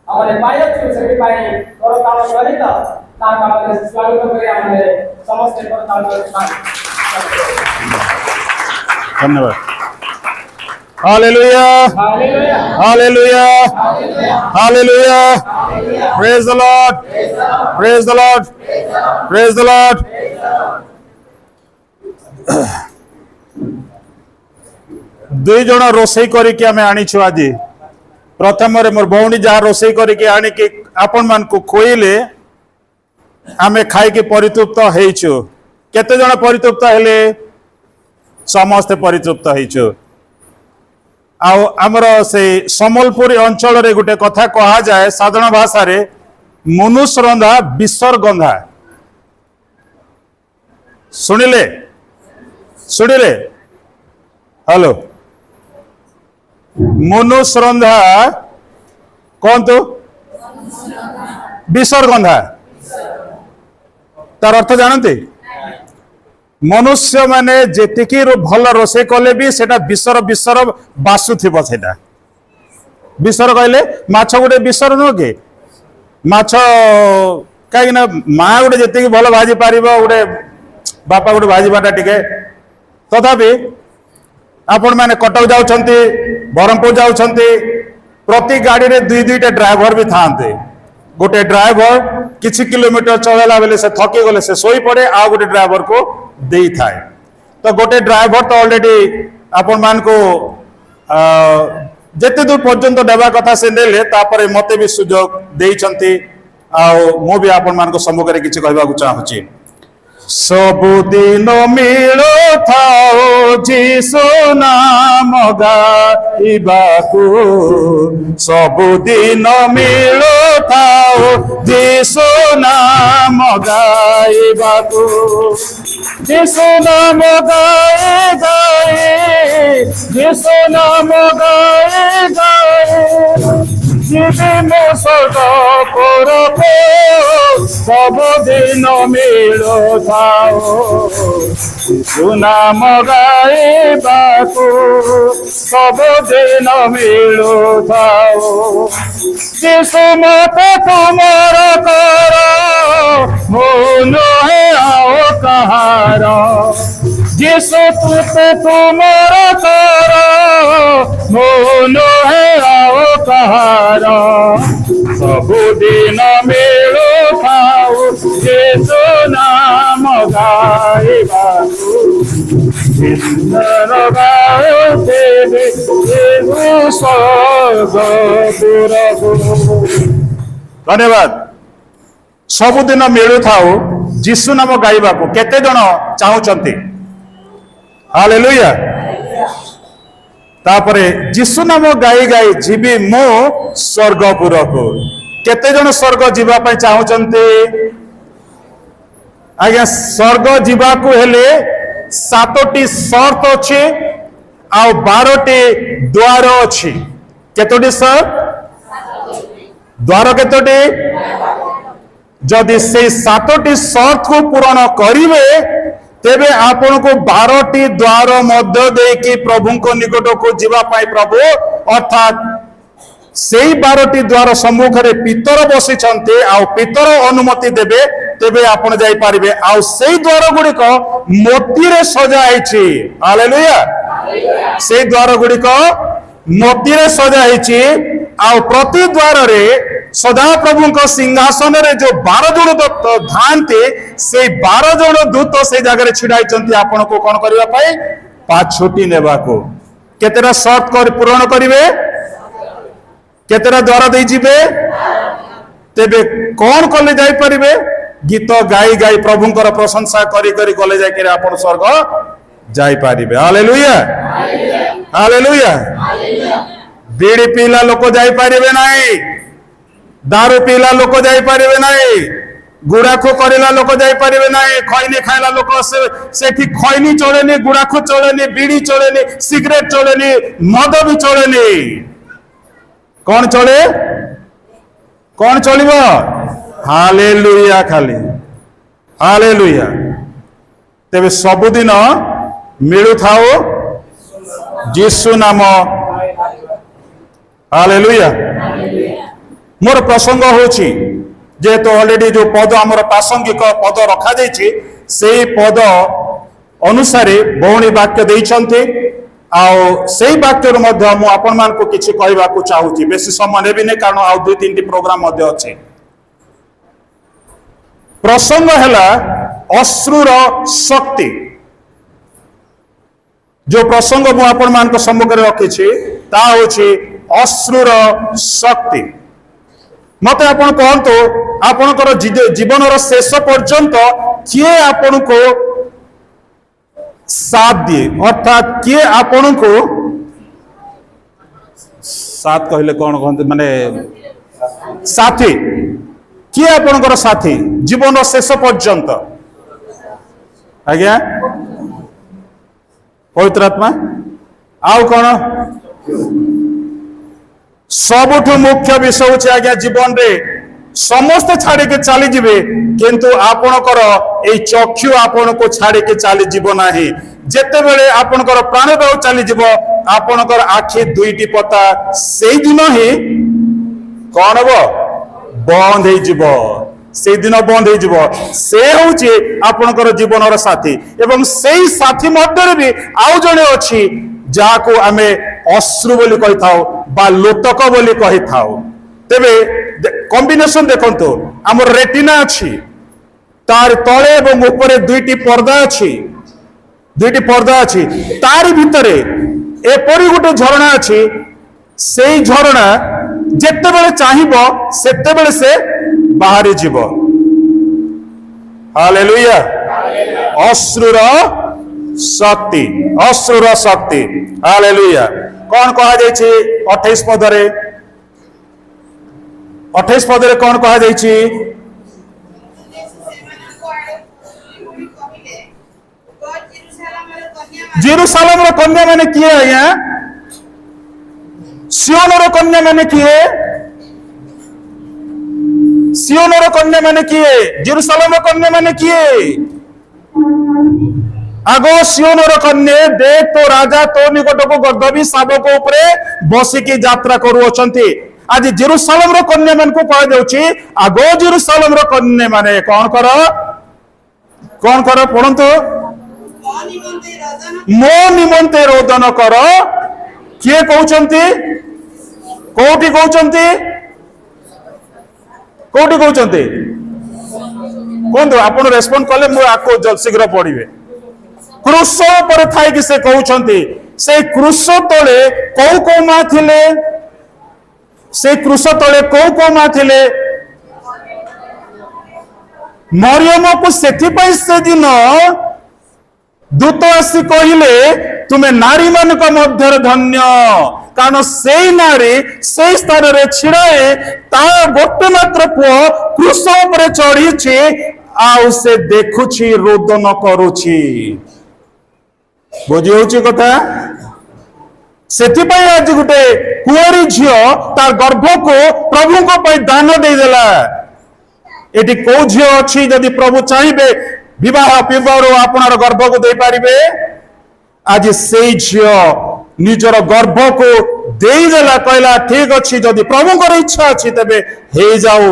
आमने पाइछु सेठी पाइ करताल सहित ताका मध्ये स्वागत गरी आमने समस्त करताल धन्यवाद। Hallelujah hallelujah hallelujah praise the Lord praise the Lord praise the Lord. दुई जन रोसई करके आम आनीछु आज प्रथम मोर भौणी जहाँ रोसई करके आनिकी आपण मान को खोइले आमे खाई परितृप्त हेचु। केते जन परितृप्त हेले? समस्ते परितृप्त हेचु। आमर से सम्बलपुरी अंचल रे गोटे कथा कहा जाए साधारण भाषा रे मनुष्य रंधा विश्वर गंधा। सुनिले सुनिले हेलो मनुष्य रंधा कौन तो विश्वर गंधा तार अर्थ जानते? मनुष्य माने जेतिकी भल रोसे कले भी सेटा विश्वर विश्वर बासु थिबो। सेटा विश्वर कहले माछ गोटे विश्वर नुह के माछ कहीं ना माँ गोटे जेतिकी भल भाजी पारिबो गोटे बापा गोटे भाजीबाटा टिके तथापि आपण माने कटक जाउछंती बरहमपुर जाउछंती प्रति गाड़ी रे दुई दुईटा ड्राइवर भी थांते। गोटे ड्राइवर किछि किलोमीटर चलेला बेले से थकी गले से सोई पड़े आ गोटे ड्राइवर को दे थाए। तो गोटे ड्राइवर तो ऑलरेडी आपण मान को जेते दूर पर्यंत देवा कथा से नेले तापरे मते भी सुयोग देइछंती आ मो भी आपण मान को सम्मुख रे किछि कहबा को चाहूची। सबुदिन मिलो थाओ जीसु नाम गाइबाकू सबुदिन मिलो थाओ जीसु नाम गाइबाकू जीसु नाम गाए गाए जीसु नाम गाए गाए जीवे मो सदा करको सबुदिन मिलो थाओ जीसु नाम गाइबाकू सबुदिन मिलो थाओ जीसु मते तुमर कर मोन है आओ कहार जीसु तुते तुमर कर मोन है आओ कहार सबुदिन मिलो थाओ जीसु नाम गाइबाकू जिंदर गाओ देवी देवु स्वर्गपुरकू। धन्यवाद। सबुदिन मिलु थाओ जीसु नाम गाइबाकू केते जण चाहुचंती? हालेलुया। तापरे जीसु नाम गाई गाई जीवी मो स्वर्गपुरकू केते जण स्वर्ग जीवा पय चाहुचंती? आज्ञा स्वर्ग जीवाकू हेले 7टी शर्त अच्छी आ 12टी द्वार अच्छी। केतोटी शर्त? द्वार केतोटी? जदि से 7टी शर्त को पूरण करिवे तेबे आपण को 12टी द्वार मध्य देकी प्रभु को निकट को जीवा पाई प्रभु अर्थात से 12टी द्वार सम्मुख रे पितर बसी छंते आ पितर अनुमति देबे तेबे आपण जाई पारिबे। आ सेई द्वार गुडी को मोती रे सजा आइछि। हालेलुया। सेई द्वार गुडी को मोती रे सजा आइछि आ प्रति द्वार रे सदा प्रभु को सिंहासन रे जो 12 जण दूत धानते से 12 जण दूत से जगह रे छिड़ाई चंती आपण को कोन करबा पाई? पाछोटी नेबा को। केतेरा शर्त कर पूर्ण करिवे? केतेरा द्वार दे जिबे? तेबे कौन कले जाई परिबे? गीत गाई गाई प्रभुंकर प्रशंसा करी करी गले जाय के आपण स्वर्ग जाई पारिबे। Hallelujah hallelujah. बीड़ी पीला लोक जाई पारिबे नाही, दारू पीला लोक जाई पारिबे नाही, गुड़ाखो करेला लोक जाई पारिबे नाही, खैनी खाइला लोक सेठी खैनी चलेनी, गुड़ाखो चलेनी, बीड़ी चलेनी, सिगरेट चलेनी, मद भी चलेनी। कौन चले? कौन चलिबो? हालेलुया खाली हालेलुया। तेबे सबुदिन मिलु थाओ जीसु नाम। हालेलुया। मोर प्रसंग होची जेहेतु ऑलरेडी जो पद आमर प्रासंगिक पद रखा जाइए से पद अनुसार भौणी वाक्य देइछन्ते आउ से वाक्य मु आपण मान को किछि कहबाकू चाहूची बेसी समय नेबी ने कारण आउ 2-3 प्रोग्राम मध्य अछि प्रसंग हैला अश्रुर शक्ति जो प्रसंग मु आपण मान को सम्मुख रे रखिछि ता होछि अश्रुर शक्ति मते आपण कहंतो आपणकर जीवनर शेष पर्यंत किए आपण को साथ दिए अर्थात किए आपण को साथ कहले कौन कहते माने साथी किए आपणकर साथी जीवन शेष पर्यंत आज्ञा पवित्र आत्मा आउ कौन सबुठ मुख्य विषय होछि आज्ञा जीवन रे समस्त छाड़ी के चली जिबे किंतु आपणकर ए चक्षु आपण को छाड़ी के चली जीव नाही जेते बेले आपणकर प्राण बायु चली जीव आपणकर आखि दुईटी पता से दिन ही कौन हबो बंद हे जीव से दिन बंद हे जीव से होछि आपणकर जीवनर साथी एवं सेही साथी मध्य भी आउ जणे अछि जाको आमे अश्रु बोली कहि थाउ बा लोतक बोली कहि थाउ तेबे कॉम्बिनेशन देखंतो हमर रेटिना अछि तार तळे एवं ऊपर दुईटी पर्दा अछि तार भितरे एपरि गोटे झरणा अछि सेई झरणा जेते बेले चाहिबो सेते बेले से बाहरी जीवो हालेलुया अश्रुर शक्ति हालेलुया कौन कहा जाय छी 28 पदरे 28 पदरे कौन कहा जाय छी जेरूशलेम रो कन्या माने किए आया सियोन रो कन्या माने किए सियोन रो कन्या माने किए जेरूशलेम रो कन्या माने किए आगो सियोन रो कन्या देख तो राजा तो निकट को गर्दबी शावक ऊपर बसिकी यात्रा करू अछंती आज जेरूशलेम रो कन्या मान को कह देउची आगो जेरूशलेम रो कन्या माने कौन करो पढ़ंतो मो निमंते रोदन कर किए कहउचंती कोठी कहउचंती कोन आपण रेस्पोंड कले मु आको जल शीघ्र पढ़िबे क्रूस पर थाई कि से कहउचंती से क्रूस तळे को मा थिले से क्रूस तळे को मा थिले मरियम को सेथि पई से दिन दूत आसी कहले तुम्हें नारी मान मध्य धन्य कारण से नारी से स्थान रे छिड़ाए ता गोटे मात्र पुओ क्रूस ऊपर चढ़ी आउ से देखुछि रोदन करुछि बुझी होछि कथा सेथि पई आज गुटे कुआरी झियो तार गर्भ को प्रभु को पई दान दे देला एटी को झियो अछि यदि प्रभु चाहिबे विवाह पूर्व आपणार गर्भ को दे पारिबे आज से झियो निजर गर्भ को देई देला कहला ठीक अछि जदि प्रभु को इच्छा अछि तबे हे जाऊ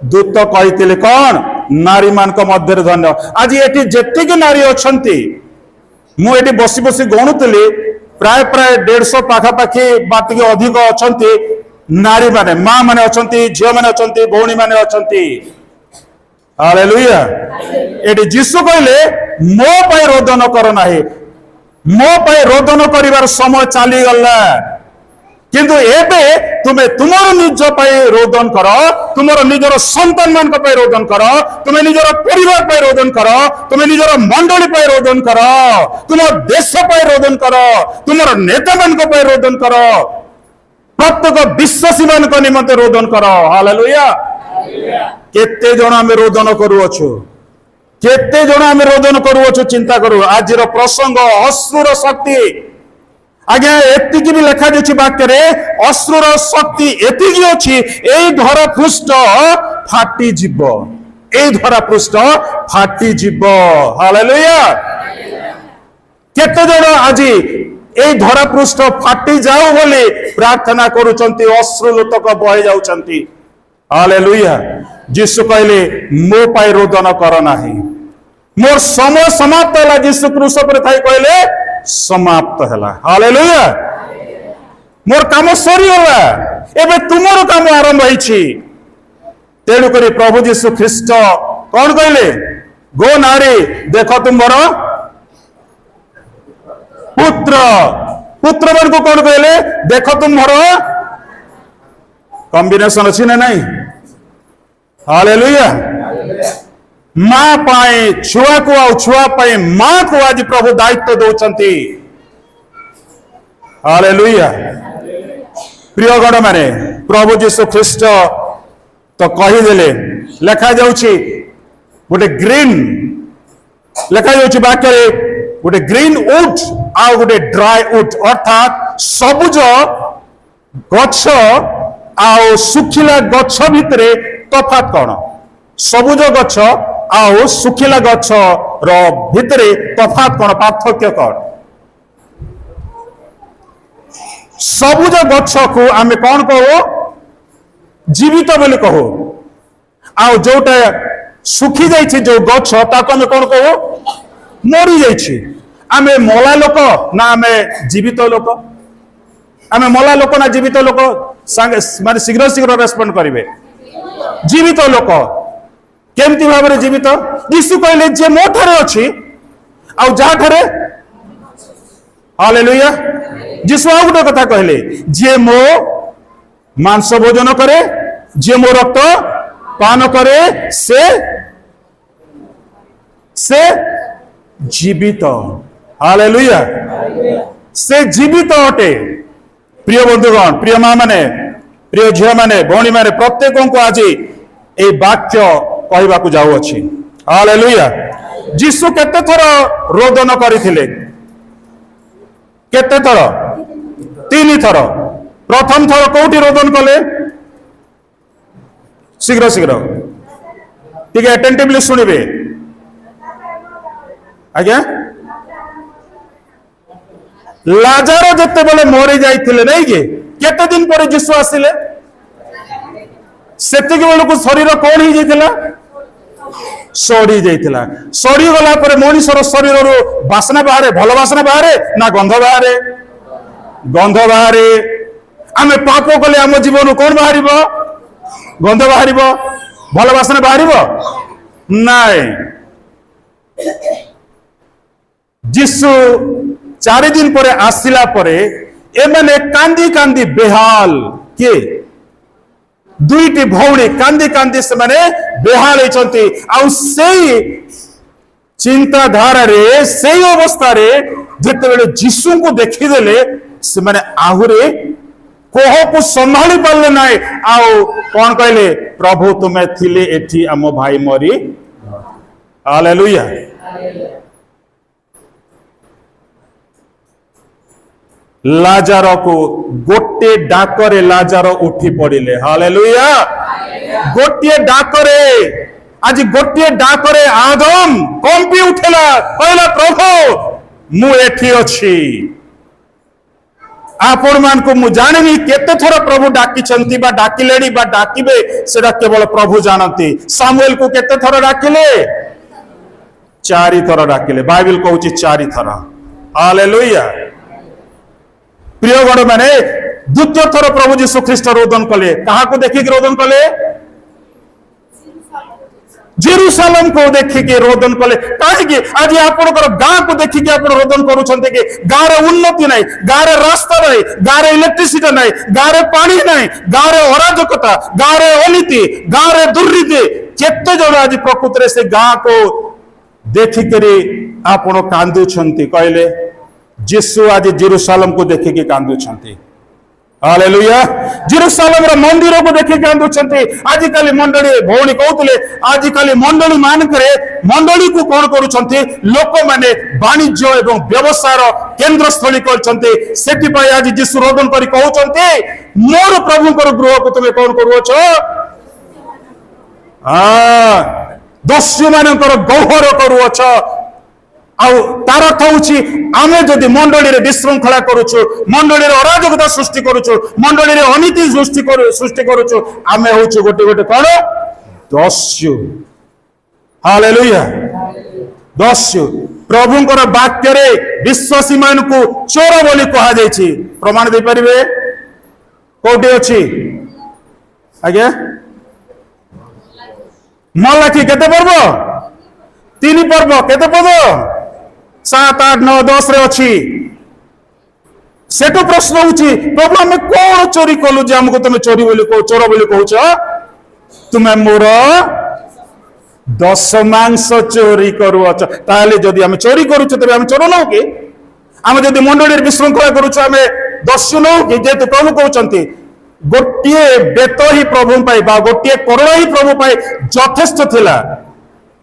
दूत कहितिले कोन नारी मान को मध्य धन्य आज एटी जेतिक नारी अछंती मु एटी बसी बसी गणुतली प्राय प्राय 150 पाखा पाखी बातिके अधिक अछंती नारी माने मां माने अछंती झियो माने अछंती भौणी माने अछंती हालेलुया एटी जीसु कहले मो पय रोदन कर नाही मो पय रोदन करिवार समय चली गला किंतु एबे तुमे तुमर निज पय रोदन कर तुमर निजर संतान मान पय रोदन कर तुमे निजर परिवार पय रोदन कर तुमे निजर मंडली पय रोदन कर तुमर देश पय रोदन कर तुमर नेता मान पय रोदन कर प्रत्येक विश्वासी मान निमंते रोदन कर हालेलुया केते जण आमे रोदन करूअछु केते जण आमे रोदन करूअछु चिंता करू आज प्रसंग अश्रुर शक्ति आज्ञा एतिकी भी लिखा जाछि वाक्य रे अश्रुर शक्ति एतिकी अछि एई धरा पृष्ठ फाटी जीव एई धरा पृष्ठ फाटी जीव हालेलुया केते जण आज এই ধরা পৃষ্ঠ ফাটি যাও বলে প্রার্থনা করুଛନ୍ତି অশ্রুলোତକ বହି যাଉଛନ୍ତି ହାଲେଲୁୟା ଯୀଶୁ କହିଲେ ମୋ ପାଇଁ ରୋଦନ କର ନାହିଁ ମୋର ସମୟ ସମାପ୍ତ ହେଲା ଯୀଶୁ କ୍ରୁଶ ଉପରେ ଥାଇ କହିଲେ ସମାପ୍ତ ହେଲା ହାଲେଲୁୟା ମୋର କାମ ସରିଗଲା ଏବେ ତୁମର କାମ ଆରମ୍ଭ ହେଇଛି ତେଣୁ କରି ପ୍ରଭୁ ଯୀଶୁ ଖ୍ରୀଷ୍ଟ କଣ କହିଲେ ଗୋ ନାରୀ ଦେଖ ତୁମର पुत्र पुत्र मान को कौन कहले देख तुमर कॉम्बिनेशन अच्छी ना नहीं हालेलुया माँ पाए छुआ को आ छुआ पाए माँ को आज प्रभु दायित्व दौरान हालेलुया प्रिय गण माने प्रभु जीशु ख्रीस्ट तो कहीदेले लेखा जाउछि गोटे ग्रीन लेखा जाउछि वाक्य गोटे ग्रीन वुड आ गोटे ड्राई वुड अर्थात सबुज गछ आ सुखिला गछ भितरे तफात कौन सबुज गछ आ सुखिला गछ रो भितरे तफात कौन पार्थक्य कौन सबुज गछ को आमे कौन कहो जीवित बोली कहो आ जोटा सुखी जाइछि जो गछ ताको आमे कौन कहो मरी जाइछि आमे मला लोक ना आमे जीवित लोक आमे मला लोक ना जीवित लोक माने शीघ्र शीघ्र रेस्पॉन्ड करिवे जीवित लोक केमती भाबरे जीवित यीशु कहले जे मो ठारे अछि आ जा ठारे हालेलुया यीशु आ गोटे कथा कहले जे मो मांस भोजन करे जे मो रक्त पान करे से जीवित हालेलुया से जीवित अटे प्रिय बंधुगण प्रिय माँ माने प्रिय झिया माने भौणी माने प्रत्येक को आज ए वाक्य कहवा को जाऊ अछि हालेलुया यीशु केते थर रोदन करथिले केते थर 3 थर प्रथम थर कोठी रोदन कले शीघ्र शीघ्र ठीक है अटेंटिवली सुनिबे आज्ञा लाजार जते बेले मरी जाइथिले नहीं के केते दिन पर यीशु आसिले सेतिक बेले को शरीर कोन ही जाइथिला सड़ी जाइथिला सड़ी गला पर मनुष्यर शरीर रो वासना बाहरे भलो वासना बाहरे ना गंध बाहरे आमे पाप कले हम जीवन कोन बाहरिबो गंध बाहरिबो भलो वासना बाहरिबो नाय यीशु 4 दिन पर आसिला परे एमने कांदी कांदी बेहाल के दुईटी भौणी कांदी कांदी से माने बेहाल होइचंती आ सेई चिंताधारा रे सेई अवस्था रे जते बेले यीशु को देखि देले से माने आहुरे कोह को संभाली पाले नाय आउ कोन कहले प्रभु तुमे थिले एठी आम भाई मरी हालेलुया लाजार को गोटे डाकरे लाजार उठी पड़िले हालेलुया गोटे डाकरे आज गोटे डाकरे आदम कंपी उठेला कहला प्रभु मु एठी अछि आपण मान को मु जानिनी केते थर प्रभु डाकी चंती बा डाकिलेडी बा डाकिबे सेटा केवल प्रभु जानती सामुएल को केते थर डाकिले 4 थर डाकिले बाइबल कहूची 4 थर हालेलुया प्रिय गण माने द्वितीय थर प्रभु यीशु ख्रीस्ट रोदन कले कहा को देखि के रोदन कले जेरूशलेम को देखि के रोदन कले काहे कि आज आपण गाँ को देखि के आपण रोदन करूछन्ते कि गाँ रे उन्नति नाही गाँ रे रास्ता नाही गाँ रे इलेक्ट्रिसिटी नाही गाँ रे पानी नाही गाँ रे अराजकता गाँ रे अनीति गाँ रे दुर्नीति केते जण आज प्रकृति रे से गाँ को देखि करे आपण कांदुछन्ते कहले यीशु आज जेरूशलेम को देखि के कांदुछन्ते हालेलुया जेरूशलेम रो मंदिर को देखि के कांदुछन्ते आज काली मंडली भौणी कहउतले आज काली मंडली मान करे मंडली को कोन करूछन्ते लोक माने वाणिज्य एवं व्यवसाय रो केंद्र स्थली करछन्ते सेति पय आज यीशु रोदन करी कहउछन्ते मोर प्रभु को गृह को तुमे कोन करूछो दस्यु मानकर गौहर करूछ तार अर्थ हूँ आम जदि मंडली विशृंखला करुचु मंडली अराजकता सृष्टि करुचु मंडली अनीति सृष्टि करुचु आम हूँ गोटे गोटे कौन दस्यु हालेलुया दस्यु प्रभुंकर वाक्य विश्वासी मान को चोर बोली कहा जायछि प्रमाण दे परिबे कोठी अछि आज्ञा मलाखी केते पर्व 3 पर्व केते पद 7 8 9 10 रे अछि सेटो प्रश्न होछि प्रभु हमें कोन चोरी कलु जे हमको तुम चोरी बोली को चोर बोली कहउछ तुमे मोर दशमांश चोरी करुअछ ताले जदि हम चोरी करूछ तबे हम चोर नहो कि हम जदि मंडली विशृंखला करूछ हमें दस्यु नहो कि जेतु प्रभु कहउछंती गोटे बेत ही प्रभु पाई बा गोटे करोड़ ही प्रभु पाई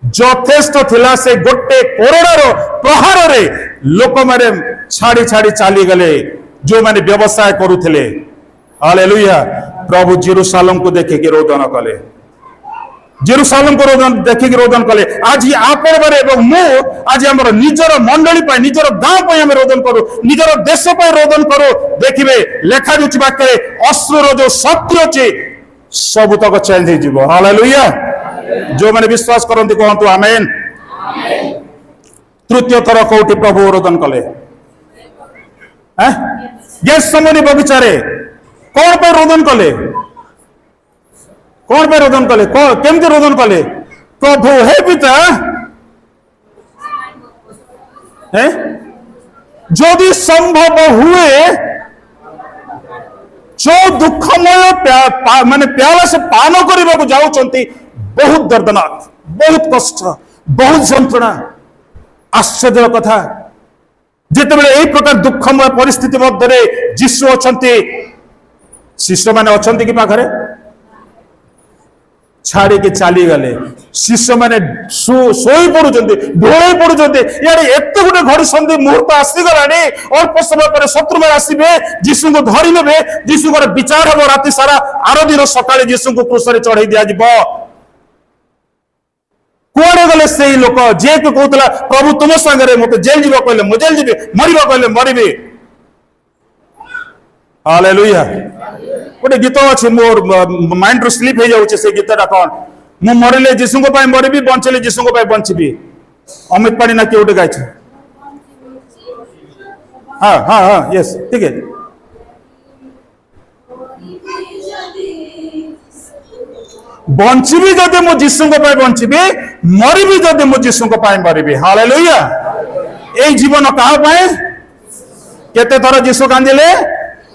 यथेष्ट थिला से गोटे करोड़र प्रहार रे लोक माने छाड़ी छाड़ी चली गले जो माने व्यवसाय करुथिले हालेलुया प्रभु जेरूशलेम को देखे कि रोदन कले जेरूशलेम को रोदन देखि कि रोदन कले आज आपण बारे एवं मु आज हमर निजर मंडली पाई निजर गांव पाई हम रोदन करू निजर देश पाई रोदन करू देखिबे लेखा जुछि वाक्य अश्रुर जो शक्ति अछि सब तक चेंज हो जिवो हालेलुया जो माने विश्वास करंती कहंतु आमेन तृतीय थर कोठी प्रभु रोदन कले हैं गेत्सेमनी बगीचा रे कोन पे रोदन कले कौन पे रोदन कले केमती रोदन कले प्रभु हे पिता है जदि संभव हुए जो दुखमय माने प्याला से पान करने को जाउछंती बहुत दर्दनाक बहुत कष्ट बहुत जंत्रणा आश्चर्य कथा जेतेबेले एई प्रकार दुखमय परिस्थिति मध्य जीशु अछंती शिष्य माने अछंती कि पाखरे छाड़ी के चली गले शिष्य माने सोई पड़ुचंती ढोई पड़ुचंती यार एते गुटे घड़ी संधि मुहूर्त आसीगलानी अल्प समय पर शत्रु में आसीबे जीशु को धरी नेबे जीशु को विचार हो राति सारा आरो दिन सकाळे जीशु को क्रूस रे चढ़ाई दिया जिवो कुआडे गले से लोक जे को कहतला प्रभु तुम संगे मते जेल जीव कहले मु जेल जीबे मरिबा कहले मरिबे हालेलुया गोटे गीत अच्छे मोर माइंड रू स्लीप हो जाऊे से गीतटा कौन मु मरिले जीशु को मरबी बंचले जीशु को बंचबी अमित पाणी ना किए गोटे गाय हाँ हाँ हाँ यस ठीक है बंचबी जदि मु जीशु को बंचबी मरबी जदि मु जीशु को मरबी हालेलुया ए जीवन कहा पाए केते थर जीशु कांदिले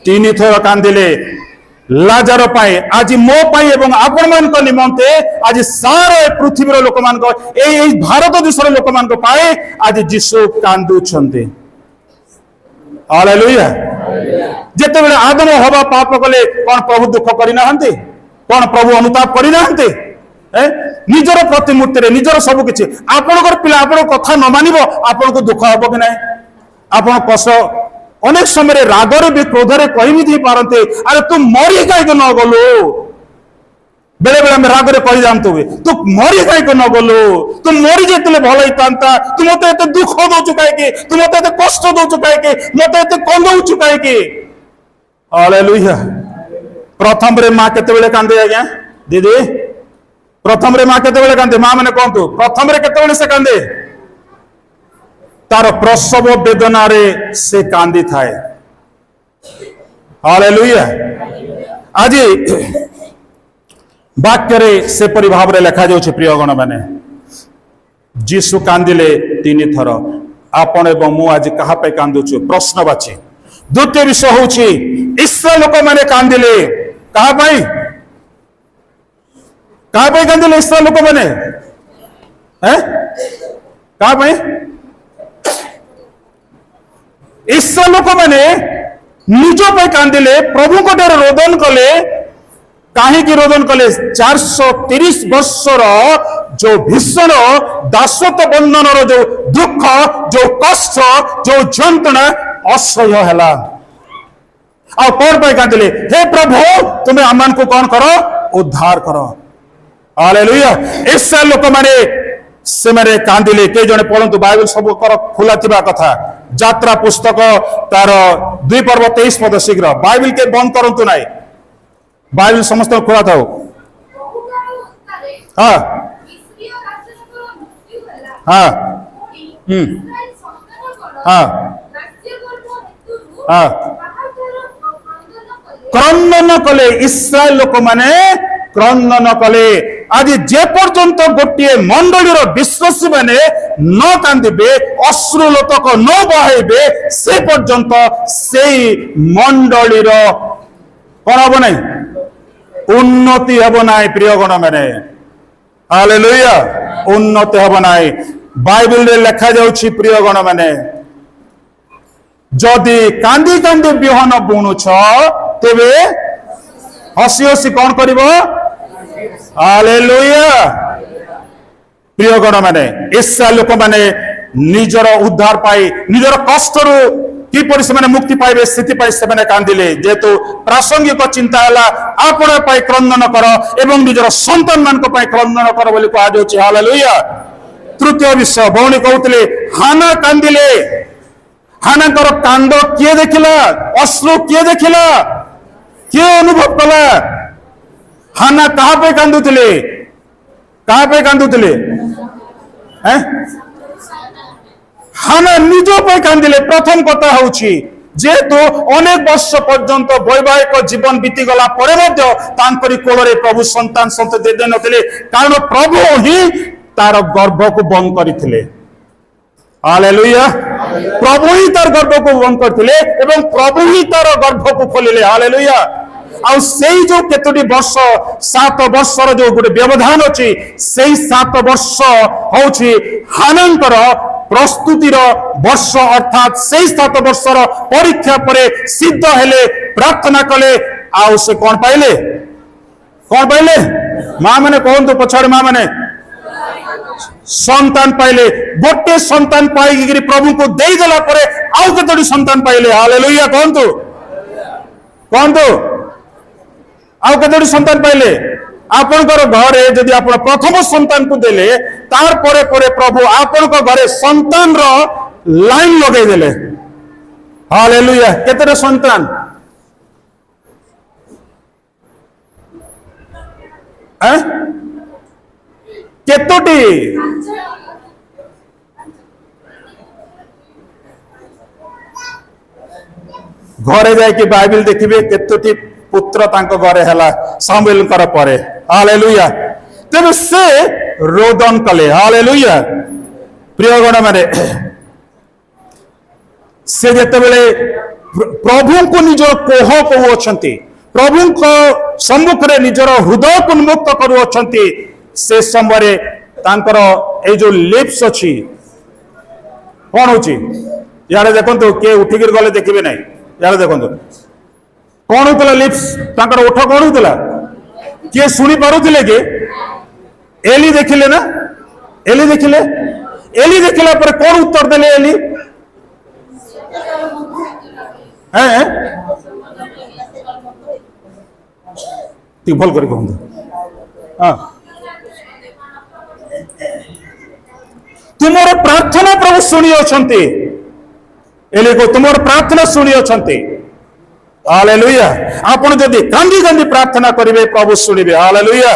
3 थर कांदिले लाजार पाए आज मो पाए एवं आपण मान निमंते आज सारे पृथ्वी लोक मान भारत देशर लोक मान पाए आज जीशु कांदु छंते हालेलुया जेते बेले आदम हवा पाप कले कोन प्रभु दुख करि नाहंते कोन प्रभु अनुताप करि नाहंते निजर प्रतिमूर्ति रे निजर सब किछि आपनकर पिला आपन कथा न मानिबो आपन को दुख हबो कि नै आपन कष्ट अनेक समय रागर भी क्रोधरे कही भी पारते अरे तू मरी कहीं न गलु बेले बेले रागरे कही जानते हुए तू मरी कहीं न गलु तू मरी जाते भल होता तू मत एत दुख दौचु कहीं तू मत एत कष्ट दौचु कहीं मत एत कंदौचु कहीं हालेलुया प्रथम रे माँ केते कांदे आज्ञा दीदी प्रथम रे माँ केते कांदे माँ मैंने कहतु प्रथम रे केते से कांदे तार प्रसव वेदना रे से कांदी थाए हालेलुया आज वाक्य रे से परि भाव रे लिखा जाउछ प्रियगण माने जीशु कांदिले 3 थर आपण एवं मु आज कहा पे कांदुछु प्रश्नवाची द्वितीय विषय होछि इस्राएल लोक माने कांदिले कहा पे कांदिले इस्राएल लोक माने हैं कहा पे इस्राएल लोक माने निज पे कांदिले प्रभु को रोदन कले कहीं रोदन कले 430 वर्षर जो भीषण दासत्व बंधन जो दुख जो कष्ट जो जंत्रणा असह्य है आ कौन पे कांदिले हे प्रभु तुम्हें आमान को कौन करो उद्धार करो हालेलुया इस्राएल लोक माने से माने कांदिले के जने पढ़ंतु बाइबल सब कर खुला थिबा कथा यात्रा पुस्तक तार 2 पर्व 23 पद शीघ्र बाइबल के बंद करंतु नाही बाइबल समस्त खुला थाओ हां हां हां हां क्रंदन कले इस्राएल लोक माने क्रंदन कले आज जे पर्यंत गोटे मंडलीर विश्वासी माने न कांदिबे अश्रुलोतक न बहाइबे से पर्यंत से मंडलीर कौन हम ना उन्नति हम ना प्रिय गण मैंने हालेलुया उन्नति हम ना बाइबल रे लिखा जाउछि प्रिय गण मैंने जदि कांदी कांदी बिहन बुणुछ तेबे हसी हसी कौन करिवो हालेलुया प्रिय गण माने इस्राएल लोक माने निजर उद्धार पाई निजर कष्टरू किपरि से मुक्ति पाइबे स्थिति पाई से कांदिले जेतु प्रासंगिक चिंता है आपण पाई क्रंदन कर एवं निजर संतान मान पाई क्रंदन कर बोली कहा जाउछि हालेलुया तृतीय विषय भौणी कहउतले हाना कांदिले हानांकर कांद किए देखिला अश्रु किए देखिला किए अनुभव कला हाना कहा पे कांदुतले हैं हाना निज पे कांदिले प्रथम कथा होउछि जेतु अनेक वर्ष पर्यंत वैवाहिक जीवन बीती गला परे मध्य तांकरी कोलरे प्रभु संतान संतति दे नथिले कारण प्रभु ही तार गर्भ को बंद करथिले हालेलुया प्रभु ही तार गर्भ को बंद करथिले एवं प्रभु ही तार गर्भ को खोलिले हालेलुया आ सेई जो केतोटी वर्ष 7 वर्षर जो गोटे व्यवधान अछि सेई 7 वर्ष होछि हानांकर प्रस्तुतिर वर्ष अर्थात सेई 7 वर्षर परीक्षा परे सिद्ध हेले प्रार्थना कले आ से कोन पाइले मां माने कहंतु पछाड़ मां माने संतान पाइले गोटे संतान पाई प्रभु को दे देला परे आउ केतोटी संतान पाइले हालेलुया कहंतु आउ केतोटी संतान पाइले आपनकर घरे जदि आपण प्रथम संतान को देले तार परे परे प्रभु आपनक घरे संतान रो लाइन लगे देले हालेलुया केतरे संतान केतोटी घरे जाय कि बाइबल देखिबे केतोटी पुत्र तांको घरे हला सामुएल कर परे हालेलुया तबे से रोदन कले हालेलुया प्रिय गण माने से जते बेले प्रभु को निजर कोह को अछंती प्रभु को सम्मुख रे निजर हृदय को उन्मुक्त करू अछंती से समय तांकर ए जो लिप्स अछि कोन होची यारे देखंतु के उठिगिर गले देखिबे नै यारे देखंतु कौन होता लिप्स तांकर ओठ कौन होता किए शुणी पारुथिले कि एली देखिले ना एली देखिला पर कौन उत्तर देले एली हैं ती भल करी कहंतु हां तुमर प्रार्थना प्रभु सुनी अछंती एली को तुमर प्रार्थना सुनी अछंती हालेलुया आपण जदि कांदी कांदी प्रार्थना करिवे प्रभु सुनिबे हालेलुया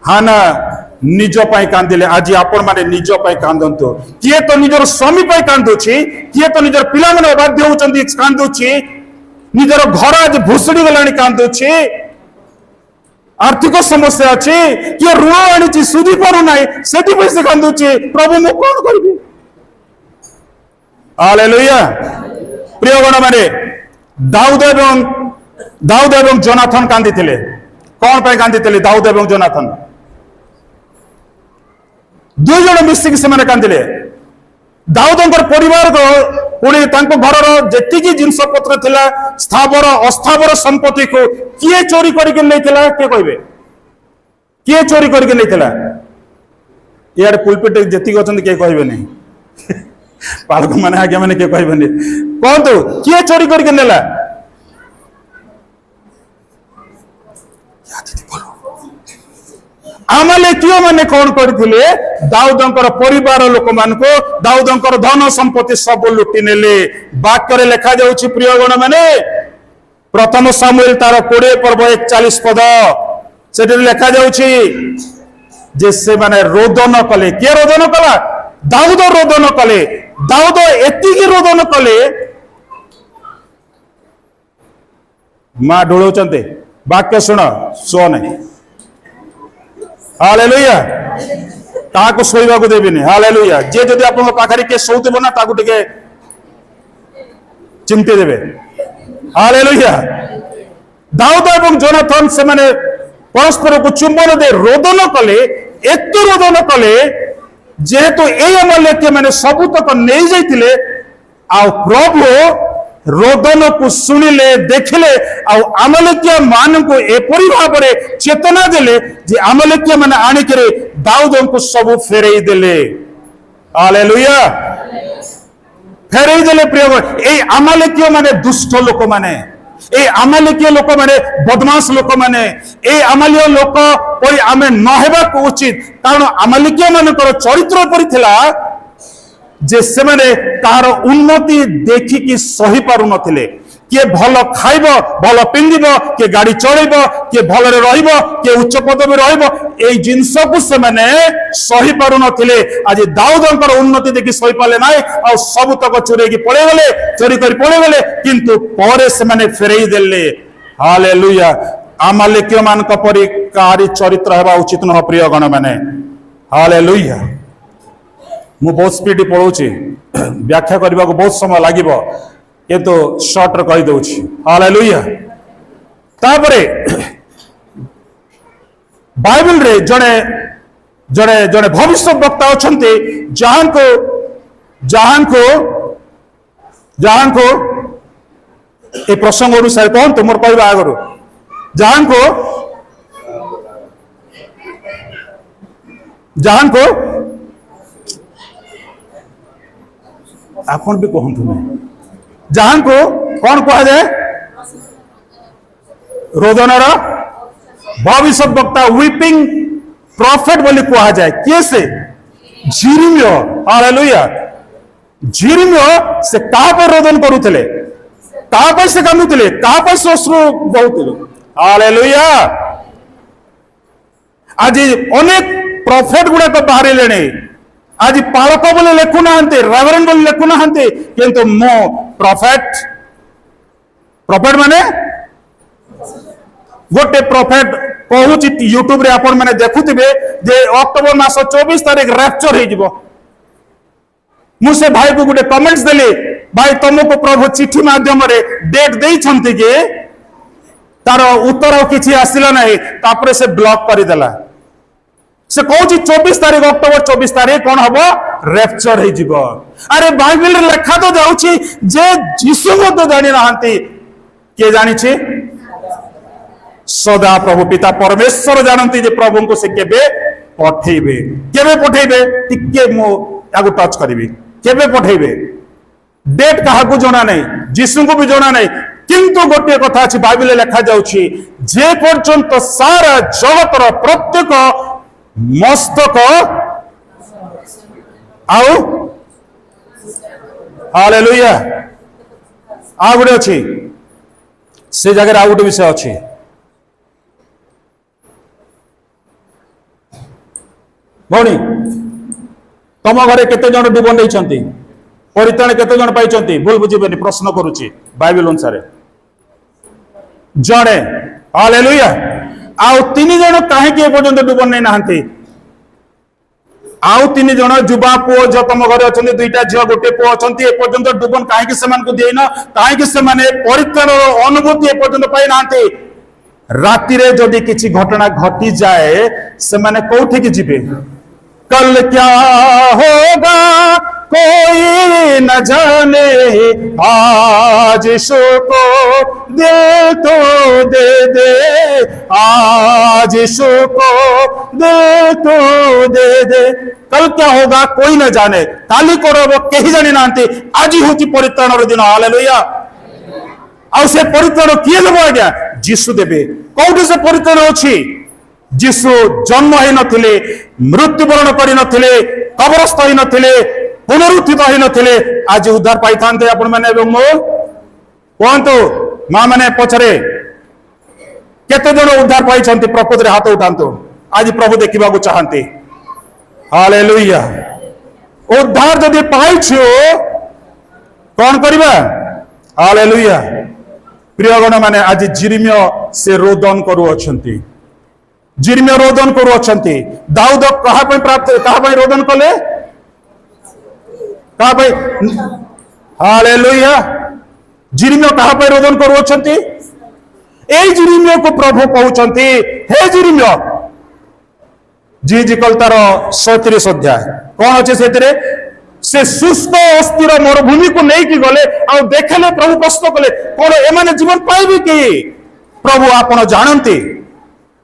हाना निज पाई कांदिले आज आपण माने निज पाई कांदंतो किए तो निजर स्वामी पाई कांदुछि किए तो निजर पिला माने अबाध्य होचंदी कांदुछि निजर घर आज भुसुडी गलानी कांदुछि आर्थिक समस्या अछि किए ऋण आनिछि सुधि पारु नाही सेठी पैसे कांदुछि प्रभु मु कोन करबी हालेलुया प्रिय गण माने दाऊद एवं जोनाथन कांदी थिले कौन पे कांदी थिले दाऊद एवं जोनाथन दुई जन मिसिक से माने कांदिले दाऊदंकर परिवार को पुणी तांको घरर जेतिकी जिंस पत्र थिला स्थावर अस्थावर संपत्ति को किए चोरी करके लेथिला के कहबे किए चोरी करके लेथिला यार पुलपिट जेतिकी अछन के कहबे नहीं पालक माने आज्ञा माने के कहबे कहतु किए चोरी करके नेला आमालेकीय माने कौन करथिले दाऊदंकर परिवार लोक मानको दाऊदंकर धन संपत्ति सब लुटि नेले वाक्य रे लिखा जाउछि प्रिय गण माने प्रथम सामुएल तार 20 पर्व 41 पद सेठी लिखा जाउछि जे से माने रोदन कले के रोदन कला दाऊद रोदन कले दाऊद एति की रोदन कले मां ढोलौचंते वाक्य सुन सो नहीं हालेलुया ताको सोइबा को देबिनी हालेलुया जे जदि आपन पाखरी के सोउतबो ना ताको टिके चिंते देबे हालेलुया दाऊद एवं जोनाथन से माने परस्पर को चुंबन दे रोदन कले एते रोदन कले जेहेतु ए अमलेके माने सबु तक नहीं जाइतिले आ प्रभु रोदन को सुनिले देखिले आमलेकिया मान को एपरी भाव में चेतना देले जे आमलेकिया माने आनी करे दाऊद को सब फेरई देले हालेलुया फेरई देले प्रिय ए आमलेकिया माने दुष्ट लोक माने ए आमलेकिया लोक माने बदमाश लोक माने ए आमलीय लोक परि आमे नहेबा को उचित कारण आमलेकिया मानकर चरित्र परि थिला जे से माने तार उन्नति देखिकी सही पारु नथिले के भल खाइब भल पिंदिब के गाड़ी चलैब के भल रे रहइब के उच्च पदवी रहइब एई जिंस को से माने सही पारु नथिले आज दाऊदंकर उन्नति देखि सही पाले नाय आ सब तक चोरी की पळे गले चोरी करी पळे गले किंतु परे से माने फेरई देले हालेलुया आमालेकिय मान का परि कारी चरित्र हेबा उचित न प्रिय गण माने हालेलुया मु बहुत स्पीड पढ़ौछि व्याख्या करबा को बहुत समय लागिबो किंतु शॉर्ट रे कहि दउछि हालेलुया तापरे बाइबल रे जणे जणे जणे भविष्य वक्ता अछंती जहां को ए प्रसंग अनुसार कोन तुमर कहबा आगरो जहां को आपन भी कहतु नहीं जहां को कौन कहा जाए रोदनर भविष्य वक्ता वीपिंग प्रॉफिट बोली कहा जाए किए से जिरिमियो हालेलुया जिरिमियो से कहा पर रोदन करुले कहा पर से कांदुले कहा पर से अश्रु बहुले हालेलुया आज अनेक प्रॉफिट गुड़ाक बाहर लेने आज पालक बोले लेखु ना रेवरेंड बोले लेखु ना किंतु मो प्रॉफिट माने गोटे प्रॉफिट कहूँ यूट्यूब रे आपण माने देखुथिबे जे अक्टोबर मास 24 तारिख रैप्चर हे जिवो मु से भाई को गोटे कमेंट्स देली भाई तुमको प्रभु चिट्ठी माध्यम रे डेट देई छंती के तार उत्तर किछि आसिला नाही तापरे से ब्लॉक करि देला से कहूँ 24 तारिख अक्टोबर 24 तारिख कौन हम रैप्चर हो जीव अरे बाइबल लेखा तो जाऊँगी जे यीशु मत जानी ना किए जानी सदा प्रभु पिता परमेश्वर जानती जे प्रभु को से केबे पठेबे टिके मो आगु टच करी केबे पठेबे डेट काहाकू जना नहीं यीशु को भी जना नहीं किंतु गोटे कथा अछि बाइबल लेखा जाउछि जे पर्यंत सारा जगतर प्रत्येक मस्तक आउ हालेलुया आ गुटे अछि से जगह आ गुटे विषय अछि भौणी तम घरे केते जण डुबन देइछंती परित्राण केते जण पाइछंती भूल बुझिबेनी प्रश्न करूची बाइबल अनुसार जणे हालेलुया आउ 3 जण काहे के पर्यंत डुबन नै नाहंती आउ 3 जण जुबा पुओ जो तम घरे अछंती दुईटा झियो गोटे पुओ अछंती ए पर्यंत डुबन काहे के समान को देइना काहे के समान परित्राण अनुभूति ए पर्यंत पाइ नाहंती राति रे जदि किछि घटना घटी जाए से माने कोठी के जिबे कल क्या होगा कोई न जाने आज यीशु को दिल तो दे दे आज यीशु को दिल तो दे दे कल क्या होगा कोई न जाने काली करब केही जानि नांती आज होची परित्राण रो दिन हालेलुया आ से परित्राण किए देबो आज्ञा यीशु देबे कोठी से परित्राण अछि जीशु जन्म हो नथिले मृत्युवरण करि नथिले कबरस्थ हो नथिले पुनरुत्थित हो नथिले आज उद्धार पाई थांते आपण माने एवं मो कोंतो मां माने पछरे केते जण उद्धार पाई छंती प्रकृत रे हाथ उठांतो आज प्रभु देखिबा को चाहंती हालेलुया उद्धार जदि पाई छु कोन करबा हालेलुया प्रियगण माने आज जिरिमियो से रोदन करू अछंती जिरिमियो रोदन करू अछंती दाऊद कहा पे प्राप्त कहा पे रोदन कले कहा पे हालेलुया जिरिमियो कहा पे रोदन करू अछंती ए जिरिमियो को प्रभु कहउछंती हे जिरिमियो जी जिकल तार 37 अध्याय कौन अच्छे से सुस्थ अस्थिर मरुभूमि को नहीं कि गले आ देखले प्रभु प्रश्न कले कौन एमाने जीवन पाइबे कि प्रभु आपण जानती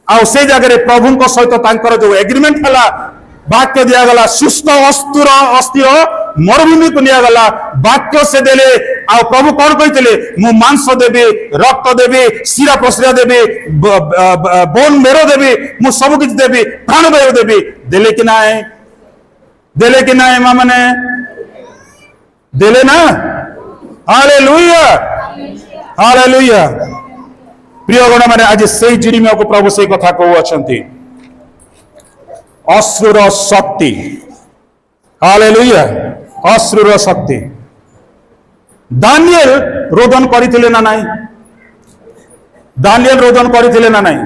आ से जगह प्रभु सहित तांकर जो एग्रीमेंट हला वाक्य दिया गला सुस्थ अस्थिर मरुभूमि को निया गला वाक्य से देले आ प्रभु कौन कहते मु मांस देवी रक्त देवी शिरा प्रशिरा देवी बोन मेरो देवी मु सब किछ देवी प्राणवायु देवी देले कि ना मां माने देले ना हालेलुया हालेलुया प्रियगण माने आज से जिरिमिया को प्रभु से कथा कहू अछंती अश्रुर शक्ति हालेलुया अश्रुर शक्ति दानिएल रोदन करिथिले ना नाही दानिएल रोदन करिथिले ना नाही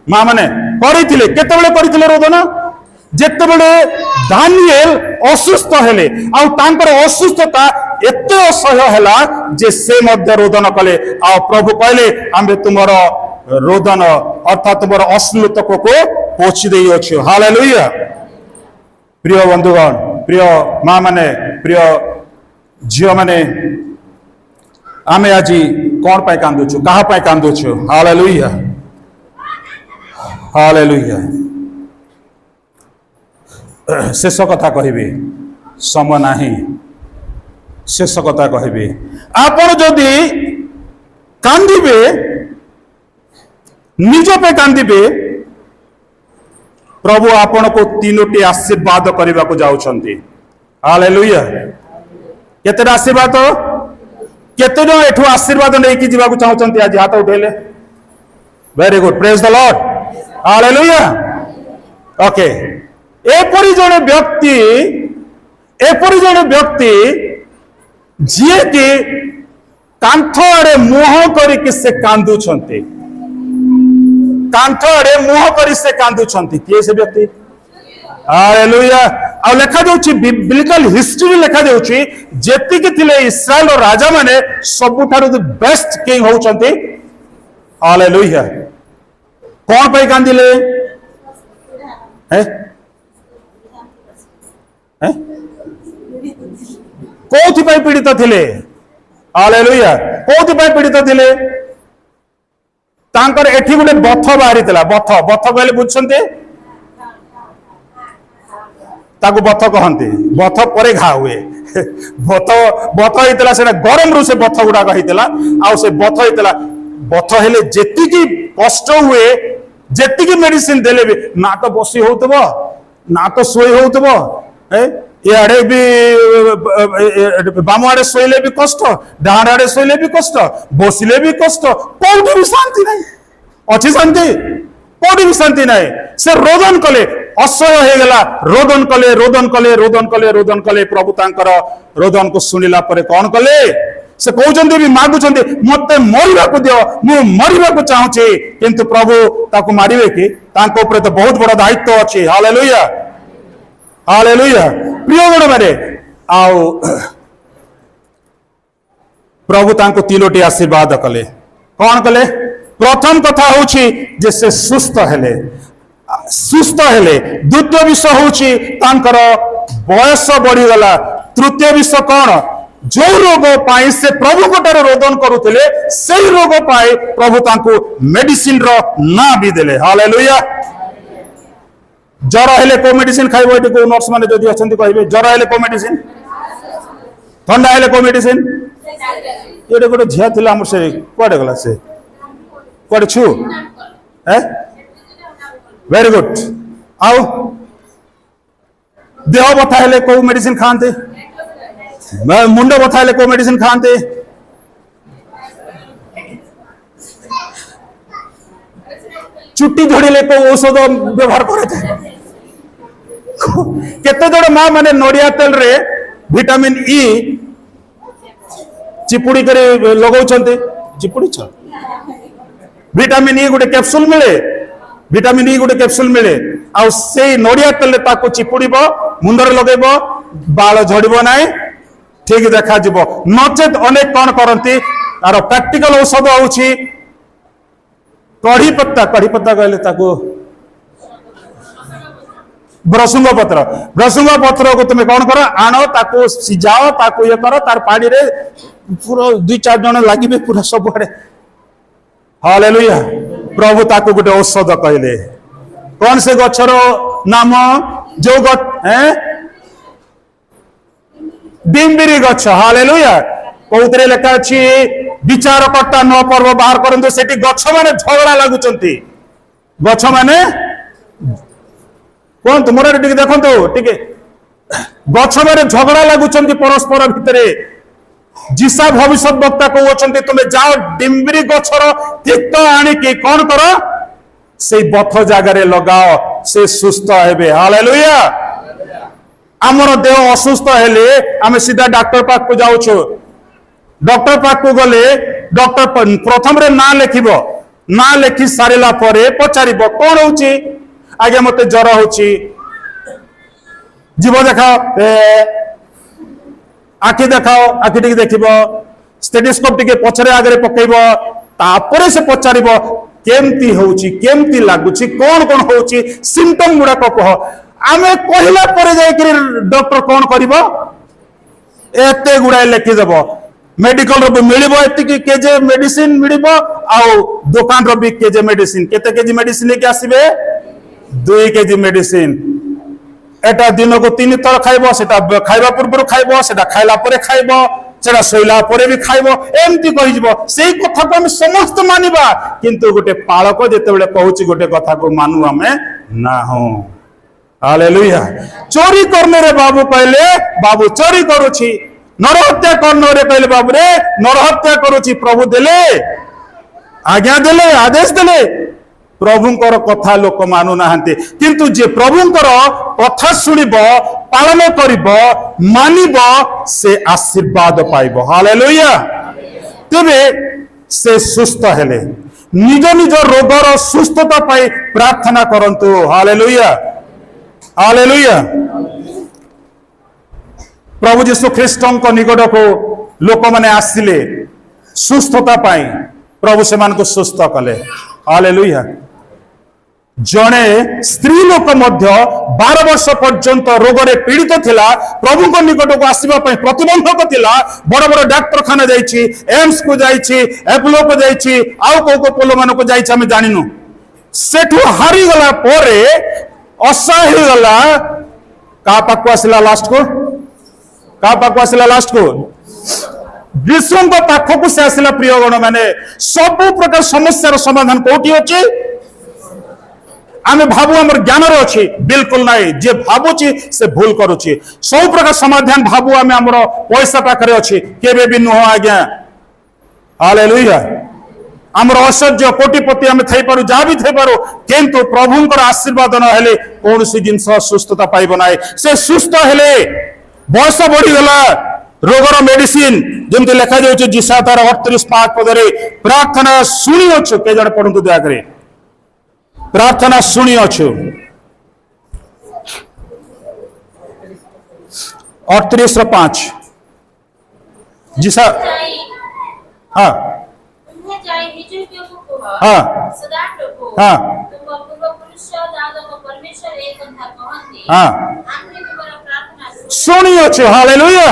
मां माने करिथिले केतेबेले करिथिले रोदन जेतेबेले दानिएल असुस्थ हेले आ तांकर असुस्थता एते असह्य हैला जे से मध्य रोदन कले आ प्रभु कहले आमे तुमर रोदन अर्थात तुमर अश्लीलता को पोछि देई अछि हालेलुया प्रिय बंधुगण प्रिय मां माने प्रिय झियो माने आमे आज कौन पाई कांदुछु कहा पाई कांदुछु हालेलुया हालेलुया शेष कथा कहबे समय नाही शेष कथा कहबे आपण जदि कांदिबे निज पे कांदिबे प्रभु आपण को तीनोटी आशीर्वाद करबा को जाउछंती हालेलुया केते आशीर्वाद केते जण एठो आशीर्वाद नै कि जीवा को चाहउछंती आज हाथ उठेले very good praise the lord hallelujah okay एपरि जने व्यक्ति जिए कि कांथ आड़े मुह करिक से कांदुछंती कांथ आड़े मुह करि से कांदुछंती किए से व्यक्ति हालेलुया आ लेखा जाउची बिब्लिकल हिस्ट्री लेखा जाउची जेति कि थिले इस्राएल राजा माने सबुठारु द बेस्ट किंग होउछंती हालेलुया कोन पई कांदिले हैं कोथि पई पीड़ित थिले हालेलुया कोथि पई पीड़ित थिले तांकर एठी गुटे बथ बाहरितला बथ कहले बुझछन्ते ताको बथ कहंती बथ परे घा हुए बथ हेतला सेना गरम रु से बथ गुडा कहितला आ से बथ हेतला बथ हेले जेति की कष्ट हुए जेति की मेडिसिन देले भी ना तो बसी होतबो ना तो सोई होतबो याडे भी बाम आड़े सोइले भी कष्ट डाण आड़े सोइले भी कष्ट बसिले भी कष्ट कोठी भी शांति नहीं अछि शांति कोठी भी शांति नहीं से रोदन कले असह्य हे गेला रोदन कले रोदन कले रोदन कले रोदन कले प्रभु तांकर रोदन को सुनिला परे कोन कले से कहउचंती भी मागुचंती मते मरिबा को दियो मु मरिबा को चाहूची किंतु प्रभु ताको मारिबे कि तांको ऊपर तो बहुत बड़ा दायित्व अछि हालेलुया हालेलुया प्रियगण माने आओ प्रभु तांको तीनोटी आशीर्वाद कले कौन कले प्रथम कथा होची जे से सुस्थ हेले द्वितीय विषय होची तांकर बयस बढ़ी गला तृतीय विषय कौन जो रोग पाई से प्रभु कोटारे रोदन करुथिले सेही रोग पाई प्रभु तांको मेडिसिन रो ना भी देले हालेलुया जर हेले को मेडिसिन खाइबो एटी को नर्स माने जदि अछंती कहबे जर हेले को मेडिसिन ठंडा हेले को मेडिसिन एटे गोटे झिया थिला हमर से कोडे गला से कोडे छु हैं वेरी गुड आओ देह बथा हेले को मेडिसिन खाते मुंड बथा हेले को मेडिसिन खाते चुट्टी झड़िले को औषध व्यवहार करते केते जोड़ माँ माने नड़िया तेल रे विटामिन ई चिपुड़ी करे लगाउछन्ते चिपुड़ी छ विटामिन ई गोटे कैप्सूल मिले विटामिन ई गोटे कैप्सूल मिले आ से नड़िया तेल रे ताको चिपुड़ीबो मुंडरे लगेबो बाल झड़िबो नाही ठीक देखा जिवो नचेत अनेक कोन करंती तार प्रैक्टिकल औषध होउछि कढ़ी पत्ता कहले ताको ब्रसुंग पत्र को तुम कौन करो आनो ताको सिजाओ ताको ये करो तार पानी रे पूरा 2-4 जन लागिबे पूरा सब आड़े हालेलुया प्रभु ताको गोटे औषध कहले कौन से गछर नाम जो डिम्बिरी गछ हालेलुया कौतरे लेखा अछि विचारकर्ता 9 पर्व बाहर करंतु सेठी गछ माने झगड़ा लागुचंती गछ माने कौन तुम टे देखो टे गछ माने झगड़ा लगुंट परस्पर भितर जीसा भविष्य वक्ता कहते तुम जाओ डिम्बरी गछर तीर्थ आणिकी कौन कर से बथ जगार लगाओ से सुस्थ हेबे हालेलुया आमर देह असुस्थ हेले आमे सीधा डॉक्टर पाक को जाउछो डॉक्टर पाक को गले डॉक्टर प्रथम रे ना लिखिबो ना लिखि सारिला परे पचारिबो कोन होउची आगे मते ज्वर होउची जीव देखाओ आखि देखाओ आखि टिके देखिबो स्टेथोस्कोप टिके पछरे आगे पकेइबो तापरे से पचारिबो केमती होउची केमती लागुची कोन कोन होउची सिम्पटम गुडा को कह आमे कहिला परे जाय कि डॉक्टर कोन करिवो एते गुडा लिखि देबो मेडिकल रो मिलिबो एतिकी केजे मेडिसिन मिलिबो आउ दुकान रो भी केजे मेडिसिन केते केजी मेडिसिन लेके आसीबे 2 केजी मेडिसिन एटा दिन को 3 थर खाइबो सेटा खाइबा पूर्व खाइबो सेटा खाइला परे खाइबो सेटा सोइला परे भी खाइबो एमती कहि जिवो सेही कथा को हम समस्त मानिबा किंतु गोटे पालक जेते बेले कहूची गोटे कथा को मानु हमें ना हो हालेलुया चोरी करने रे बाबू कहले बाबू चोरी करूची नरहत्या करने रे कहले बाबू रे नरहत्या करूची प्रभु देले आज्ञा देले आदेश देले प्रभुंकर कथा लोक मानु नाहंते किंतु जे प्रभुंकर कथा सुनिबो पालन करिबो मानिबो से आशीर्वाद पाइबो हालेलुया तबे से सुस्थ हेले निज निज रोगर सुस्थता पाई प्रार्थना करंतु हालेलुया हालेलुया प्रभु यीशु ख्रीष्टन को निकट को लोक माने आसिले सुस्थता पाई प्रभु से मान को सुस्थ कले हालेलुया जड़े स्त्री लोक मध्य 12 वर्ष पर्यंत रोगरे पीड़ित थिला प्रभु को निकट को आसीबा पई प्रतिबंधक थिला बड़ बड़ डॉक्टरखाना जाईची एम्स को जाईची एपोलो को जाईची आउ को पोलो मान को जाईची हम जानिनु सेठु हारी गला परे असही गला का पाकु आसिला लास्ट को विष्णु को पाख को से आसिला प्रियगण माने सब प्रकार समस्या समाधान कोठी अछि आमे भाबु हमर ज्ञान रो अछि बिल्कुल नाही जे भाबुची से भूल करूची सब प्रकार समाधान भाबु आमे हमर पैसा पाखरे अछि केबे भी नुह आज्ञा हालेलुया हमर ऐश्वर्य कोटिपति आमे थई पारु जा भी थई पारु किंतु प्रभुंकर आशीर्वाद न हेले कोनसी जिंस सुस्थता पाइबो नाही से सुस्थ हेले बयस बढ़ी गला रोगर मेडिसिन जेमते लिखा जाउछ जिसा तार 38:5 पदरे प्रार्थना सुनी अछु के जण पढंतु दया करे प्रार्थना सुनी अछु 38:5 जिसा हाँ हाँ हाँ हाँ सुनी अछु हालेलुया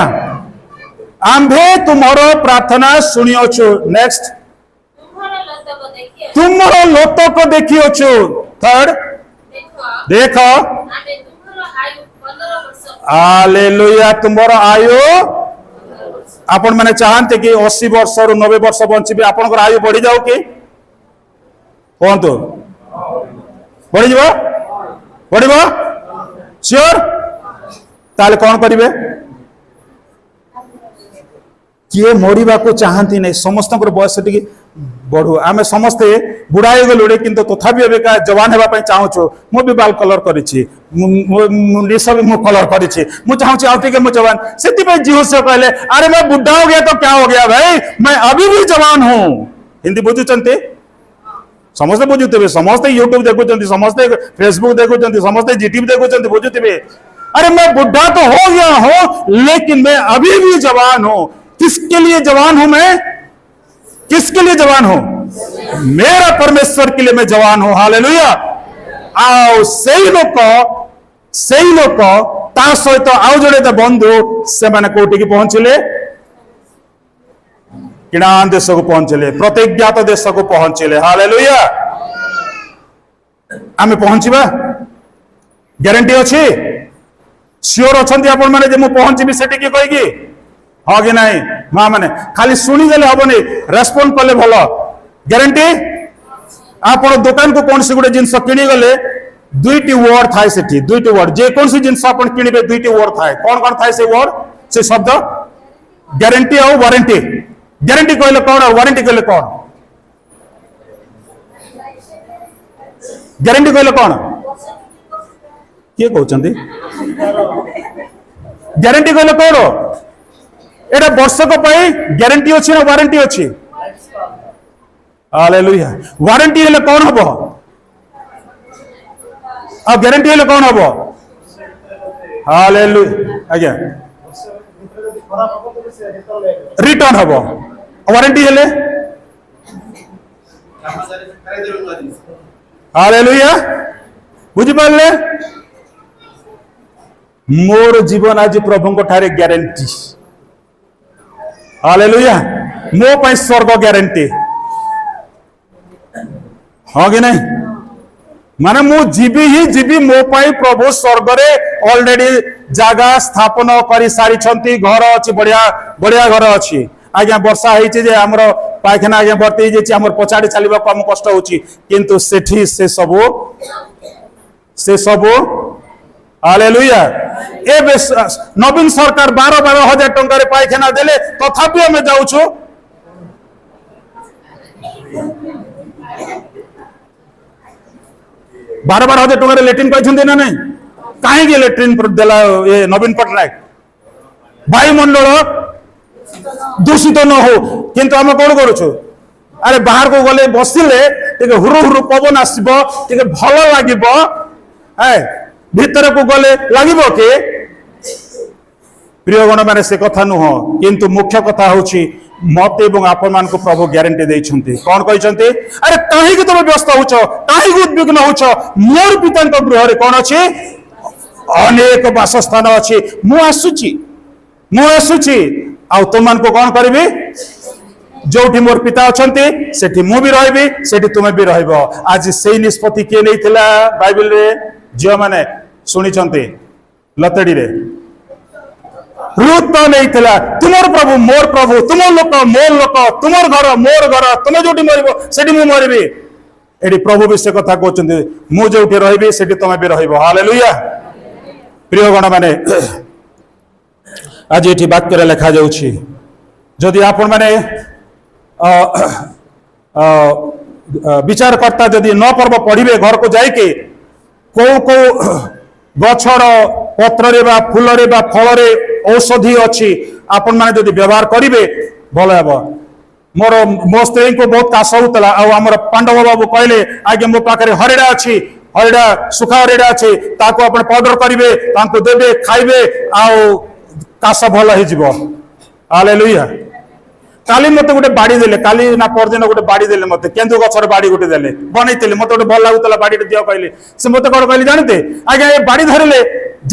आंभे तुम्हारो प्रार्थना सुनी अछु नेक्स्ट तुम्हारो लोत को देखी अछु थर्ड देखो हालेलुया तुम्हारो आयु आपण माने चाहते कि 80 वर्ष रु 90 वर्ष बंचिबे आपनकर आयु बढ़ी जाऊ कि कहंतु बढ़ी जीव बढ़ श्योर ताले कौन करेंगे किए मरवा को चाहती नहीं समस्त बयस टी बढ़ू आम समस्ते बुढ़ाई गलुड़े किंतु तथापि एवं जवान होगापी चाहूँ मु भी बाल कलर करी निश भी मु कलर करी चाहूँ आउ टे जवान से जीव से कहले अरे मैं बुढ़ा हो गया तो क्या हो गया भाई मैं अभी भी जवान हूँ हिंदी बुझुंट समस्ते बुझुवे समस्ते यूट्यूब देखुं समस्ते फेसबुक देखुं समस्ते जीटीवी देखुं बुझुवे अरे मैं बुढ़ा तो हो गया हूं लेकिन मैं अभी भी जवान हूं किसके लिए जवान हूं मैं किसके लिए जवान हूं मेरा परमेश्वर के लिए मैं जवान हूं हालेलुया आओ सही लोक ता सहित आउ जड़े बंधु से माने कोठी की पहुंचले किणान देश को पहुंचले प्रतिज्ञात देश को पहुंचले हालेलुया आमे पहुंचबा ग्यारंटी अच्छी श्योर अच्छा आपण मैंने जे मु पहुंची सेठी की कहीकि हाँ कि नहीं माँ मैंने खाली शुणीदे हेनी रेस्पॉन्ड कले भल ग्यारंटी आप दुकान को कौन सी गोटे जिनस किणीगले दुईटी वर्ड थाए सेठी दुईटी वर्ड जेकोसी जिनस आप किणवे दुईटी वर्ड थाए कौन कौन थाए से वर्ड से शब्द ग्यारंटी और वारंटी ग्यारंटी कहले कौन और वारंटी कहले कौन ग्यारंटी कहले कौन किए कहते ग्यारंटी कहले कौन एटा वर्षक ग्यारंटी अच्छी ना वारंटी अच्छी हालेलुया वारंटी हेले कौन हम आ ग्यारंटी हेले कौन हम हालेलुया आज्ञा रिटर्न हम वारंटी हेले हालेलुया बुझी पारे मोर जीवन आज प्रभु ठारे ग्यारंटी हालेलुया मो पाई स्वर्ग ग्यारंटी हाँ कि नहीं माने मु जीवी ही जीवी मो पाई प्रभु स्वर्ग रे ऑलरेडी जगह स्थापन कर सारी घर अच्छी बढ़िया बढ़िया घर अच्छी आज्ञा वर्षा होती जे आमर पायखाना आज्ञा भर्ती हो आम पछाड़ी चलने को आम कष्ट हो किंतु सेठी से सबू हालेलुया ए नवीन सरकार 12,000 टंका पायखाना देले तथापि आम जाऊँ 12,000 टंका लेट्रिन पाई ना नहीं कहीं लेट्रिन देला ये नवीन पट्टनायक वायुमंडल दूषित न हो किंतु आम कौन करुचु अरे बाहर को गले बसिले हुरु हुरु पवन आसब भल लगे भीतर को गले लगे कि प्रियगण मैंने से कथा नुह किंतु मुख्य कथा हूँ मत आपण मान को प्रभु ग्यारंटी देइछन्ति कौन कहते अरे कहीं तुम व्यस्त होच कहीं उद्विग्न होच मोर पिता गृह रे कौन अच्छे अनेक वासस्थान अच्छी मु आसुची आ तुम को कौन करी जो मोर पिता अच्छा सेठी मु भी रही सेठी तुम्हें भी रहिब आज से निष्पत्ति किए नहीं बाइबल रे झील मैंने शुणी लतेड़ी रे रुत तो नहीं तुमर प्रभु तुम लोक मोर लोक तुमर घर मोर घर तुम्हें जो मरब से मरबी ये प्रभु भी से कथा कहते मु जो रही से तुम्हें भी रहिब हालेलुया प्रियगण मैंने आज ये वाक्य लिखा जाउछि जदि आपण माने विचारकर्ता जदि न पर्व पढ़िबे घर को जाइके को गछर पत्र रे बा फूल रे बा फल रे औषधि अच्छी आपण माने जदि व्यवहार करिवे भल हेबो मोर मो स्त्री को बहुत काश होता आम पांडव बाबू कहले आगे मो पाखे हरिड़ा अच्छी हरिड़ा सुखा हरिड़ा अच्छी ताको आपण पाउडर करिवे तांको देबे खाइबे आउ काश भल हो हालेलुया काली मत गोटे बाड़ी देले काली ना परदिन गोटे बाड़ी देले मत केंदु गछर बाड़ी गोटे देले बनैते मत गोटे भल लागुतला बाड़ी दियो कहले से मत कौन कहले जानते आज्ञा ये बाड़ी धरले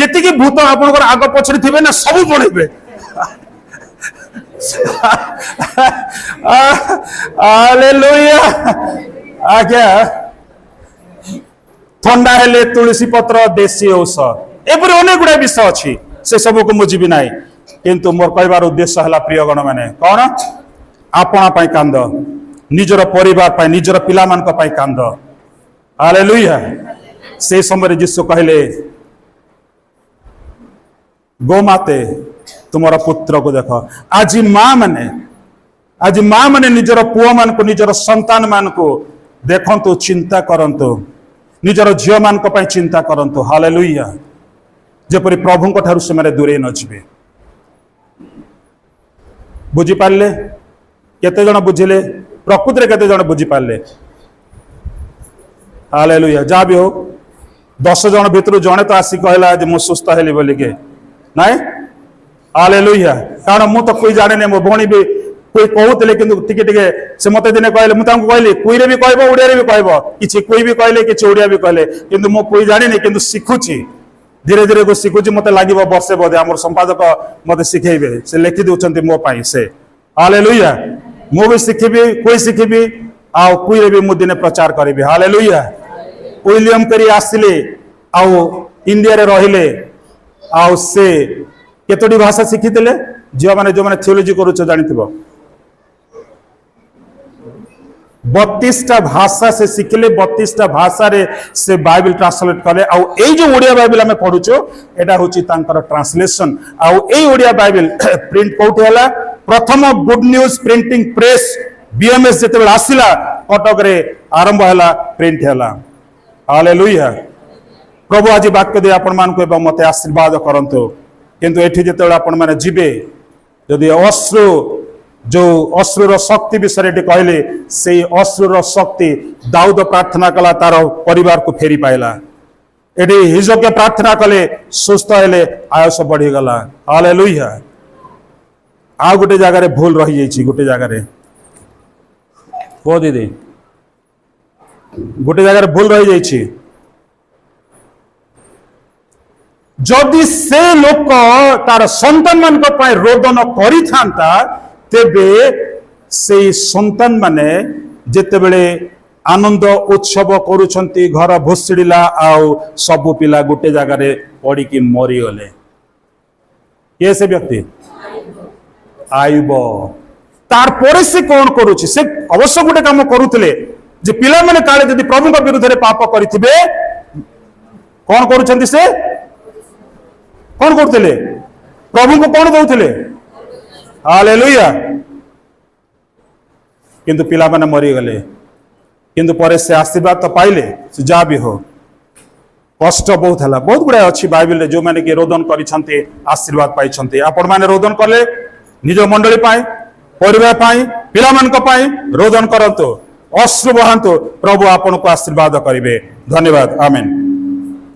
जेतिकी भूत आपनकर आग पछरे थिबे ना सब पड़ेबे हालेलुया आज्ञा ठंडा हेले तुलसी पत्र देशी औषध एपरि अनेक गुडा विषय अछि से सब को मुझी भी नहीं किंतु मोर कहबार उद्देश्य है प्रियगण मैंने कौन आपणा पाई कांद निजर परिवार पाई निजर पिला मान पाई कांद हालेलुया से समय जीशु कहले गोमाते तुमर पुत्र को देख। आज माँ मैंने निजर पुओ मान को निजर संतान मान को देखंतु चिंता करंतु निजर झील मान चिंता करंतु हालेलुया जेपरी प्रभु को ठारू से दूरे न जिवे। बुझी पारे केते जण बुझिले प्रकृति रे केते जण बुझी पारे हालेलुया। जा भी हो 10 जण भितर जणे तो आसी कहला जे मु सुस्थ हेली बोली के नाइ हालेलुया। कारण मु तो कोई जाने ने मो भणी भी कोई कहूले कि टिके से मत दिने कहले मुझे कहली कुईरे भी कहब ओडिया भी कहब कि कोई भी कहले कि ओडिया भी कहले किंतु मो कोई जानी कि शिखुची धीरे धीरे को शिखुची मत लगे वर्षे बोधे आम संपादक मत शिखेबे से लिखि दौरान मो पाई से हालेलुया। मु भी शिखिबी कोई शिखिबी आउ कुईरे भी मु दिने प्रचार करी हालेलुया। विलियम करी आसिले आउ इंडिया रे रहिले आउ से केतोटी भाषा शिखिथिले झील माने जो माने थियोलॉजी करूछ जानिथिबो 32टा भाषा से शिखिले 32टा भाषा रे से बाइबल ट्रांसलेट कले आउ ए जो ओडिया बाइबल हमें पढुछो एटा होची तांकर ट्रांसलेशन आउ ए ओडिया बाइबल प्रिंट कोठी हला प्रथम good news printing press BMS जते बेला आसिला कटक रे आरंभ हला प्रिंट हला हालेलुया। प्रभु आज वाक्य दे आपण मान को एवं मते आशीर्वाद करंतो किंतु एठी जते आपण माने जिबे यदि अश्रु जो अश्रुर शक्ति विषय कहले से अश्रुर शक्ति दाऊद प्रार्थना कला तार परिवार को फेरी पाइला एटी हिजोके प्रार्थना कले सुस्थ हेले आयुष बढ़ी गला हालेलुया। आ गोटे जगह भूल रही जाइए गोटे जगह को दीदी गोटे जगह भूल रही जाइए जदि से लोक तार संतान मान रोदन करिथांता तेबे से संतान माने जेते बेले आनंद उत्सव करूछंती घर भुसड़िला आउ सब पिला गोटे जगह रे पड़ी की मरी गले के से व्यक्ति आइब तार परे से कौन करूछि से अवश्य गोटे काम करूथिले जे पिला माने काले जदि प्रभु के विरुद्ध रे पाप करिथिबे कौन करूछंती से कौन करते प्रभु को कौन दौले हालेलुया किंतु पिला माने मरी गले किंतु परे से आशीर्वाद तो पाइले से जा भी हो कष्ट बहुत है बहुत गुड़ा अच्छी बाइबल रे जो माने कि रोदन करिसंते आशीर्वाद पाइछंते आपण माने रोदन करले निज मंडली पाए परिवार पाए पिला मानक पाए रोदन करंतो अश्रु बहांतो प्रभु आपण को आशीर्वाद करिवे धन्यवाद आमेन।